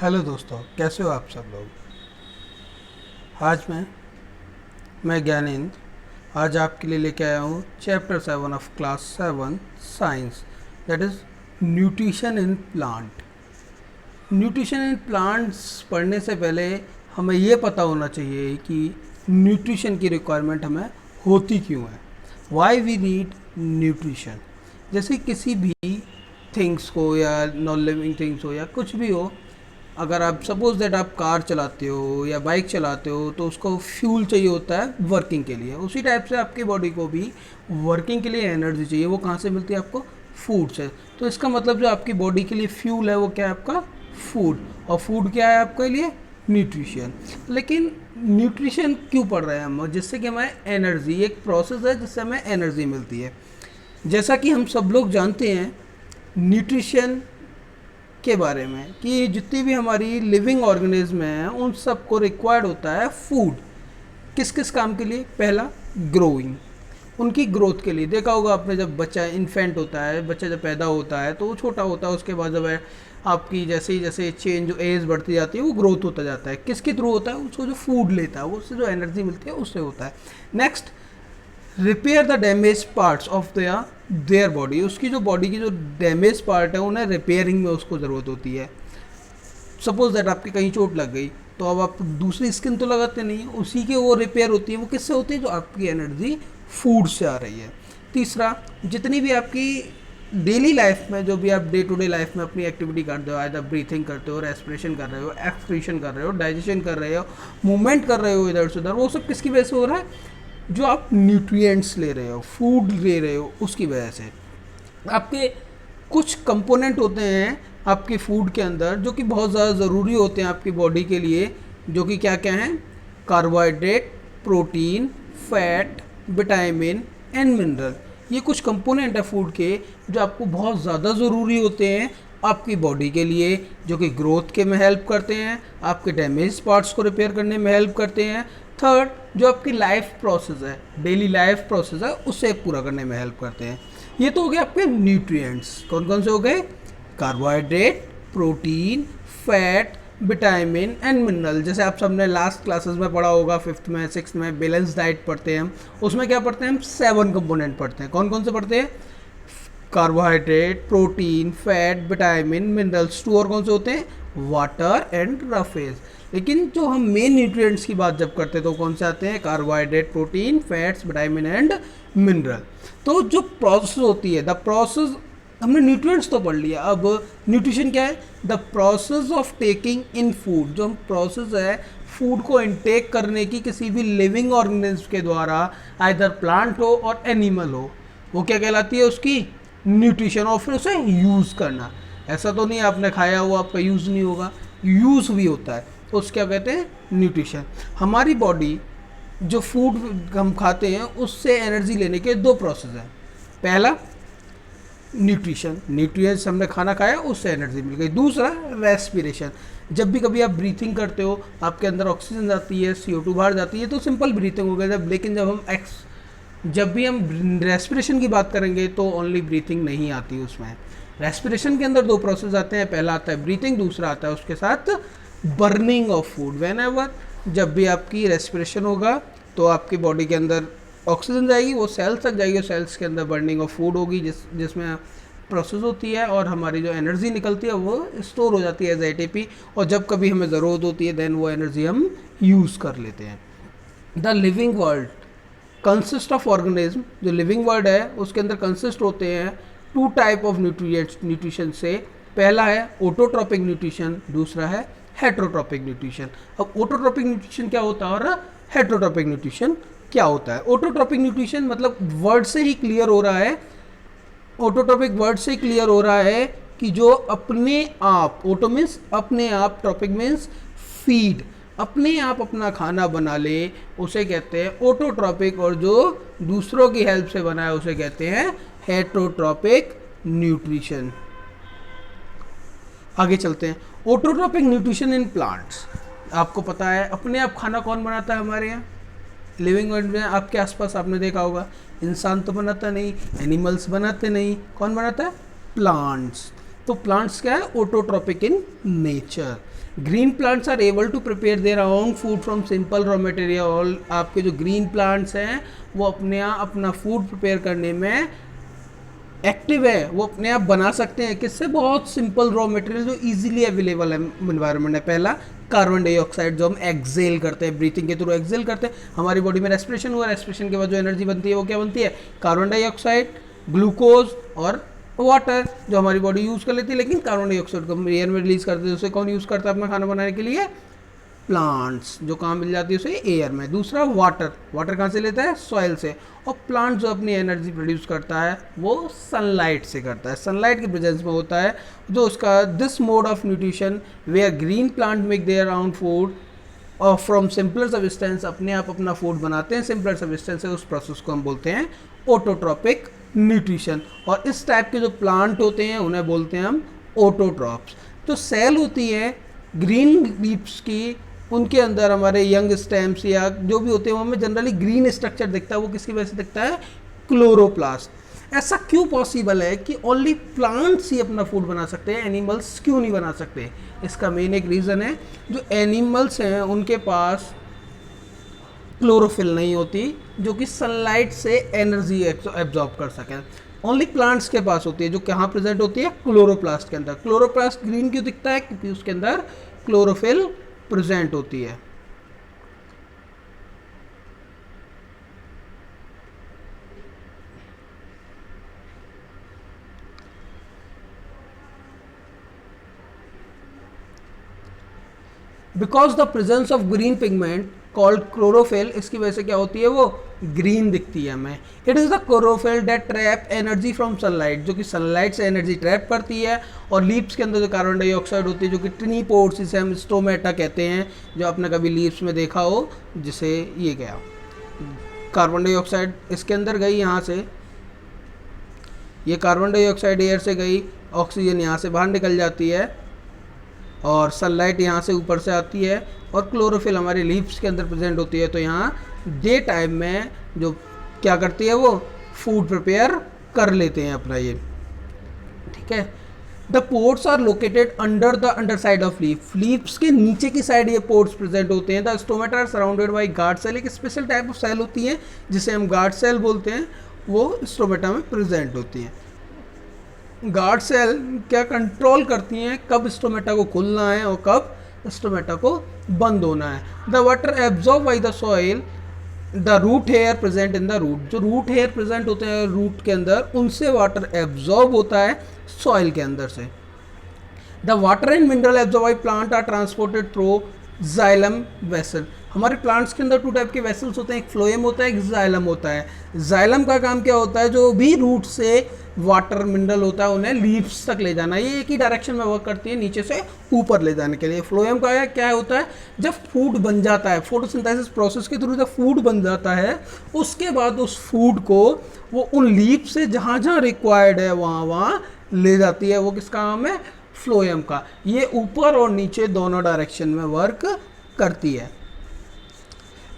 Hello दोस्तों, कैसे हो आप सब लोग। आज मैं ज्ञानेंद्र आज आपके लिए लेके आया हूँ chapter 7 of class 7 science, that is nutrition in plant. Nutrition in plants पढ़ने से पहले हमें ये पता होना चाहिए कि न्यूट्रिशन की रिक्वायरमेंट हमें होती क्यों है, वाई वी नीड न्यूट्रिशन। जैसे किसी भी थिंग्स को या नॉन लिविंग थिंग्स हो या कुछ भी हो, अगर आप सपोज दैट आप कार चलाते हो या बाइक चलाते हो तो उसको फ्यूल चाहिए होता है वर्किंग के लिए। उसी टाइप से आपकी बॉडी को भी वर्किंग के लिए एनर्जी चाहिए। वो कहाँ से मिलती है आपको? फूड से। तो इसका मतलब जो आपकी बॉडी के लिए फ्यूल है वो क्या है? आपका फूड। और फूड क्या है आपके लिए? न्यूट्रिशन। लेकिन न्यूट्रिशन क्यों पढ़ रहे हैं हम? जिससे कि हमें एनर्जी, एक प्रोसेस है जिससे हमें एनर्जी मिलती है। जैसा कि हम सब लोग जानते हैं न्यूट्रिशन के बारे में कि जितनी भी हमारी लिविंग ऑर्गेनिज्म हैं उन सबको रिक्वायर्ड होता है फूड। किस किस काम के लिए? पहला, ग्रोइंग, उनकी ग्रोथ के लिए। देखा होगा आपने, जब बच्चा इन्फेंट होता है, बच्चा जब पैदा होता है तो वो छोटा होता है, उसके बाद जब है आपकी जैसे जैसे चेंज एज बढ़ती जाती है वो ग्रोथ होता जाता है। किसके थ्रू होता है? उसको जो फूड लेता है, उससे जो एनर्जी मिलती है उससे होता है। Next, repair the damage parts of their body. उसकी जो बॉडी की जो डैमेज पार्ट है उन्हें रिपेयरिंग में उसको ज़रूरत होती है। सपोज दैट आपकी कहीं चोट लग गई तो अब आप दूसरी स्किन तो लगाते नहीं, उसी के वो रिपेयर होती है। वो किससे होती है? जो आपकी एनर्जी फूड से आ रही है। तीसरा, जितनी भी आपकी डेली लाइफ में, जो भी आप डे टू डे लाइफ में अपनी एक्टिविटी करते हो, आइदर ब्रीथिंग करते हो, रेस्पिरेशन कर रहे हो, एक्सक्रीशन कर रहे हो, डाइजेशन कर रहे हो, मूवमेंट कर रहे हो इधर से उधर, वो सब किसकी वजह से हो रहा है? जो आप न्यूट्रिएंट्स ले रहे हो, फूड ले रहे हो, उसकी वजह से। आपके कुछ कंपोनेंट होते हैं आपके फूड के अंदर जो कि बहुत ज़्यादा ज़रूरी होते हैं आपकी बॉडी के लिए, जो कि क्या क्या हैं? Carbohydrate, protein, fat, vitamin and mineral. ये कुछ कंपोनेंट है फूड के जो आपको बहुत ज़्यादा ज़रूरी होते हैं आपकी बॉडी के लिए, जो कि ग्रोथ के में हेल्प करते हैं, आपके डैमेज पार्ट्स को रिपेयर करने में हेल्प करते हैं। थर्ड, जो आपकी लाइफ प्रोसेस है, डेली लाइफ प्रोसेस है, उससे पूरा करने में हेल्प करते हैं। ये तो हो गए आपके न्यूट्रिएंट्स। कौन कौन से हो गए? Carbohydrate, protein, fat, vitamin and mineral. जैसे आप सबने लास्ट क्लासेस में पढ़ा होगा, 5th में 6th में बैलेंस डाइट पढ़ते हैं हम, उसमें क्या पढ़ते हैं हम? 7 कंपोनेंट पढ़ते हैं। कौन कौन से पढ़ते हैं? Carbohydrate, protein, fat, vitamin, minerals. 2 और कौन से होते हैं? Water and roughage. लेकिन जो हम मेन न्यूट्रिएंट्स की बात जब करते हैं तो कौन से आते हैं? Carbohydrate, protein, fats, vitamin and mineral. तो जो प्रोसेस होती है, द प्रोसेस, हमने न्यूट्रिएंट्स तो पढ़ लिया, अब न्यूट्रिशन क्या है? The process of taking in food. जो हम प्रोसेस है फूड को इनटेक करने की किसी भी लिविंग ऑर्गेनिज्म के द्वारा, आइदर प्लांट हो और एनिमल हो, वो क्या कहलाती है? उसकी न्यूट्रिशन। और फिर उसे यूज़ करना। ऐसा तो नहीं आपने खाया हुआ आपका यूज़ नहीं होगा, यूज़ भी होता है, तो उसको क्या कहते हैं? न्यूट्रिशन। हमारी बॉडी जो फूड हम खाते हैं उससे एनर्जी लेने के 2 प्रोसेस हैं। पहला, न्यूट्रिशन, न्यूट्रिएंट्स हमने खाना खाया उससे एनर्जी मिल गई। दूसरा, रेस्पिरेशन। जब भी कभी आप ब्रीथिंग करते हो आपके अंदर ऑक्सीजन जाती है, CO2 बाहर जाती है, तो सिंपल ब्रीथिंग हो गया। लेकिन जब भी हम रेस्पिरेशन की बात करेंगे तो ओनली ब्रीथिंग नहीं आती उसमें। रेस्पिरेशन के अंदर 2 प्रोसेस आते हैं। पहला आता है ब्रीथिंग, दूसरा आता है उसके साथ बर्निंग ऑफ फूड। व्हेनेवर, जब भी आपकी रेस्पिरेशन होगा तो आपकी बॉडी के अंदर ऑक्सीजन जाएगी, वो सेल्स तक जाएगी, और सेल्स के अंदर बर्निंग ऑफ फूड होगी, जिसमें प्रोसेस होती है और हमारी जो एनर्जी निकलती है वो स्टोर हो जाती है एज ATP। और जब कभी हमें ज़रूरत होती है देन वो एनर्जी हम यूज़ कर लेते हैं। The living world consist of organism. जो लिविंग वर्ल्ड है उसके अंदर कंसिस्ट होते हैं 2 टाइप ऑफ न्यूट्रिशन से। पहला है ऑटोट्रॉपिक न्यूट्रिशन, दूसरा है हेट्रोट्रॉपिक न्यूट्रिशन। अब ऑटोट्रॉपिक न्यूट्रिशन क्या होता है और हेट्रोट्रॉपिक न्यूट्रिशन क्या होता है? ऑटोट्रॉपिक न्यूट्रिशन मतलब वर्ड से ही क्लियर हो रहा है, ऑटोट्रॉपिक वर्ड से क्लियर हो रहा है कि जो अपने आप, ऑटो मीन्स अपने आप, ट्रॉपिक मीन्स फीड, अपने आप अपना खाना बना ले, उसे कहते हैं ऑटोट्रॉपिक। और जो दूसरों की हेल्प से बना है उसे कहते हैं हेट्रोट्रॉपिक न्यूट्रिशन। आगे चलते हैं। Autotrophic nutrition in plants. आपको पता है अपने आप खाना कौन बनाता है हमारे यहाँ? लिविंग वर्ल्ड में आपके आसपास आपने देखा होगा, इंसान तो बनाता नहीं, एनिमल्स बनाते नहीं, कौन बनाता है? प्लांट्स। तो प्लांट्स क्या है, autotrophic in nature. Green plants are able to prepare their own food from simple raw material. आपके जो ग्रीन प्लांट्स हैं वो अपने आप अपना फूड प्रिपेयर करने में एक्टिव है, वो अपने आप बना सकते हैं। किससे, बहुत सिंपल रॉ मटेरियल जो इजीली अवेलेबल है इन्वायरमेंट में। पहला कार्बन डाइऑक्साइड जो हम एक्सेल करते हैं, ब्रीथिंग के थ्रू एक्सेल करते हैं, हमारी बॉडी में रेस्पिरेशन हुआ, रेस्पिरेशन के बाद जो एनर्जी बनती है वो क्या बनती है, कार्बन डाइऑक्साइड, ग्लूकोज और वाटर जो हमारी बॉडी यूज़ कर लेती है। लेकिन कार्बन डाइऑक्साइड को हम एयर में रिलीज करते हैं, उसे कौन यूज़ करता है अपना खाना बनाने के लिए, प्लांट्स। जो कहाँ मिल जाती है उसे, एयर में। दूसरा वाटर, वाटर कहाँ से लेता है, सॉइल से। और प्लांट जो अपनी एनर्जी प्रोड्यूस करता है वो सनलाइट से करता है, सनलाइट के प्रेजेंस में होता है। जो उसका this mode of nutrition where green plant make their own food और फ्रॉम सिंपलर सब्सटेंस, अपने आप अपना फूड बनाते हैं सिंपलर सब्सटेंस से, उस प्रोसेस को हम बोलते हैं ऑटोट्रॉपिक न्यूट्रिशन। और इस टाइप के जो प्लांट होते हैं उन्हें बोलते हैं हम ऑटोट्रॉप्स। तो सेल होती है ग्रीन लीव्स की, उनके अंदर हमारे यंग स्टेम्स या जो भी होते हैं वो हमें जनरली ग्रीन स्ट्रक्चर दिखता है। वो किसकी वजह से दिखता है, क्लोरोप्लास्ट। ऐसा क्यों पॉसिबल है कि ओनली प्लांट्स ही अपना फूड बना सकते हैं, एनिमल्स क्यों नहीं बना सकते? इसका मेन एक रीज़न है, जो एनिमल्स हैं उनके पास क्लोरोफिल नहीं होती जो कि सनलाइट से एनर्जी एब्जॉर्ब कर सके। ओनली प्लांट्स के पास होती है, जो कहाँ प्रेजेंट होती है, क्लोरोप्लास्ट के अंदर। क्लोरोप्लास्ट ग्रीन क्यों दिखता है, क्योंकि उसके अंदर क्लोरोफिल प्रेजेंट होती है। Because the presence of green pigment called chlorophyll, इसकी वजह से क्या होती है, वो ग्रीन दिखती है हमें। It is the chlorophyll that trap energy from sunlight, जो कि सनलाइट से एनर्जी ट्रैप करती है। और लीव्स के अंदर जो कार्बन डाइऑक्साइड होती है, जो कि टिनी पोर्स, जिसे हम स्टोमेटा कहते हैं, जो आपने कभी लीव्स में देखा हो, जिसे ये गया कार्बन डाइऑक्साइड इसके अंदर गई, यहाँ से ये कार्बन डाइऑक्साइड एयर से गई, ऑक्सीजन यहाँ से बाहर निकल जाती है और सनलाइट यहाँ से ऊपर से आती है और क्लोरोफिल हमारे लीव्स के अंदर प्रेजेंट होती है। तो यहाँ डे टाइम में जो क्या करती है, वो फूड प्रिपेयर कर लेते हैं अपना ये, ठीक है। The pores are located under the underside of leaf, leaves के नीचे की साइड ये पोर्ट्स प्रेजेंट होते हैं। The stomata are surrounded by guard cell, एक स्पेशल टाइप ऑफ सेल होती है जिसे हम गार्ड सेल बोलते हैं, वो स्टोमेटा में प्रेजेंट होती है। गार्ड सेल क्या कंट्रोल करती हैं कब स्टोमेटा को खुलना है और कब स्टोमेटा को बंद होना है। The water absorb by the soil, the root hair present in the root, जो रूट हेयर प्रेजेंट होते हैं रूट के अंदर, उनसे वाटर एब्जॉर्ब होता है सॉइल के अंदर से। The water and mineral absorb by plant are transported through xylem vessel. हमारे प्लांट्स के अंदर टू टाइप के वेसल्स होते हैं, एक फ्लोएम होता है, एक जाइलम होता है। जाइलम का काम क्या होता है, जो भी रूट से वाटर मिनरल होता है उन्हें लीव्स तक ले जाना, ये एक ही डायरेक्शन में वर्क करती है, नीचे से ऊपर ले जाने के लिए। फ्लोएम का क्या होता है, जब फूड बन जाता है, फोटोसिंथेसिस प्रोसेस के थ्रू जब फूड बन जाता है, उसके बाद उस फूड को वो उन लीव से जहाँ जहाँ रिक्वायर्ड है वहाँ वहाँ ले जाती है। वो किसका काम है, फ्लोएम का। ये ऊपर और नीचे दोनों डायरेक्शन में वर्क करती है।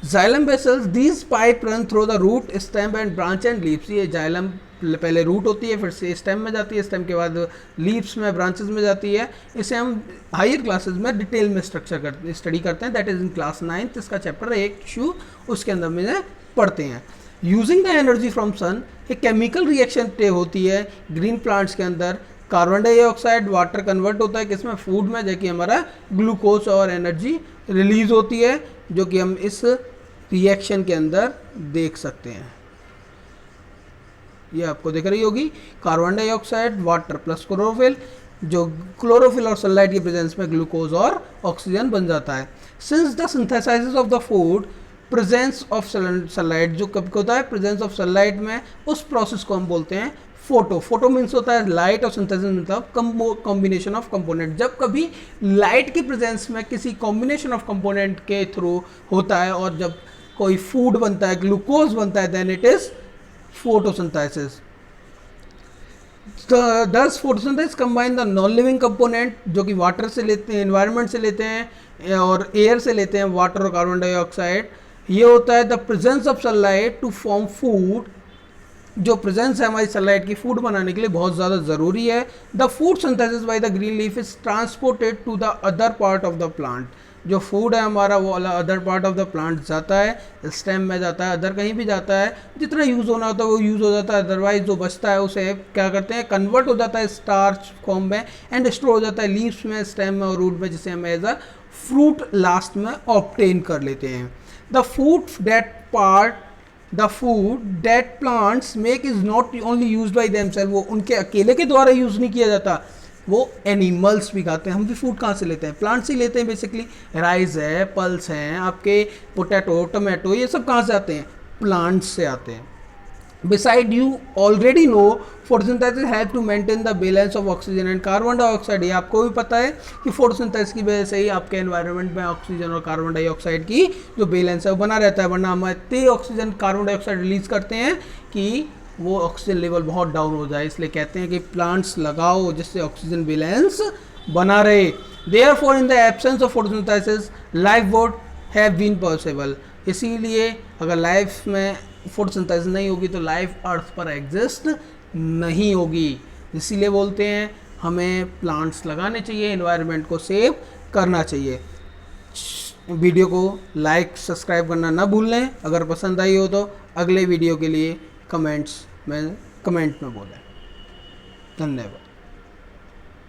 Xylem vessels, these pipe run through the root, stem and branch and leaves. ये जाइलम पहले रूट होती है, फिर से स्टेम में जाती है, स्टेम के बाद लीव्स में, ब्रांचेस में जाती है। इसे हम हायर क्लासेस में डिटेल में स्टडी करते हैं, that is in class 9th। इसका चैप्टर 1 उसके अंदर में पढ़ते हैं। Using the energy from sun, एक केमिकल रिएक्शन होती है ग्रीन प्लांट्स के अंदर। कार्बन डाइऑक्साइड वाटर कन्वर्ट होता है किसमें, फूड में, जबकि हमारा ग्लूकोज और एनर्जी रिलीज होती है, जो कि हम इस रिएक्शन के अंदर देख सकते हैं। ये आपको दिख रही होगी, carbon dioxide water plus chlorophyll, जो क्लोरोफिल और सनलाइट की प्रेजेंस में ग्लूकोज और ऑक्सीजन बन जाता है। Since the synthesis of the food, presence of sunlight, जो कब होता है, प्रेजेंस ऑफ सनलाइट में, उस प्रोसेस को हम बोलते हैं फोटो। फोटो मीन्स होता है लाइट और सिंथेसिस मतलब कॉम्बिनेशन ऑफ कंपोनेंट। जब कभी लाइट की प्रेजेंस में किसी कॉम्बिनेशन ऑफ कंपोनेंट के थ्रू होता है और जब कोई फूड बनता है, ग्लूकोज बनता है, देन इट इज फोटोसिंथेसिस। दस photosynthesis combine the non living component, जो कि वाटर से लेते हैं, एनवायरनमेंट से लेते हैं और एयर से लेते हैं, वाटर और कार्बन डाइऑक्साइड। ये होता है the presence of sunlight to form food जो प्रेजेंस है हमारी सनलाइट की फूड बनाने के लिए बहुत ज़्यादा ज़रूरी है। The food synthesis by the green leaf is transported to the other part of the plant. जो फूड है हमारा वो other part of the plant जाता है, स्टेम में जाता है, अदर कहीं भी जाता है, जितना यूज़ होना होता है वो यूज़ हो जाता है, अदरवाइज जो बचता है उसे क्या करते हैं, कन्वर्ट हो जाता है स्टार्च फॉर्म में एंड स्टोर हो जाता है लीव्स में, स्टेम में और रूट में, जिसे हम एज अ फ्रूट लास्ट में ऑब्टेन कर लेते हैं। The food that plants make is not only use by themself, वो उनके अकेले के द्वारा यूज़ नहीं किया जाता, वो एनिमल्स भी खाते हैं। हम भी फूड कहाँ से लेते हैं, प्लांट से ही लेते हैं बेसिकली। राइस है, पल्स हैं, आपके पोटैटो, टमाटो, ये सब कहाँ से आते हैं, प्लांट्स से आते हैं। Beside you already know photosynthesis help to maintain the balance of oxygen and carbon dioxide। ये आपको भी पता है कि फोटोसिंथेसिस की वजह से ही आपके एनवायरनमेंट में ऑक्सीजन और कार्बन डाइऑक्साइड की जो बैलेंस है वो बना रहता है, वरना हम इतने ऑक्सीजन कार्बन डाइऑक्साइड रिलीज करते हैं कि वो ऑक्सीजन लेवल बहुत डाउन हो जाए। इसलिए कहते हैं कि प्लांट्स लगाओ जिससे ऑक्सीजन बैलेंस बना रहे। Therefore in the absence of photosynthesis life would have been possible। इसीलिए अगर लाइफ में फोटोसिंथेसिस नहीं होगी तो लाइफ अर्थ पर एग्जिस्ट नहीं होगी। इसीलिए बोलते हैं हमें प्लांट्स लगाने चाहिए, एनवायरनमेंट को सेव करना चाहिए। वीडियो को लाइक सब्सक्राइब करना ना भूलें। अगर पसंद आई हो तो अगले वीडियो के लिए कमेंट में बोलें। धन्यवाद।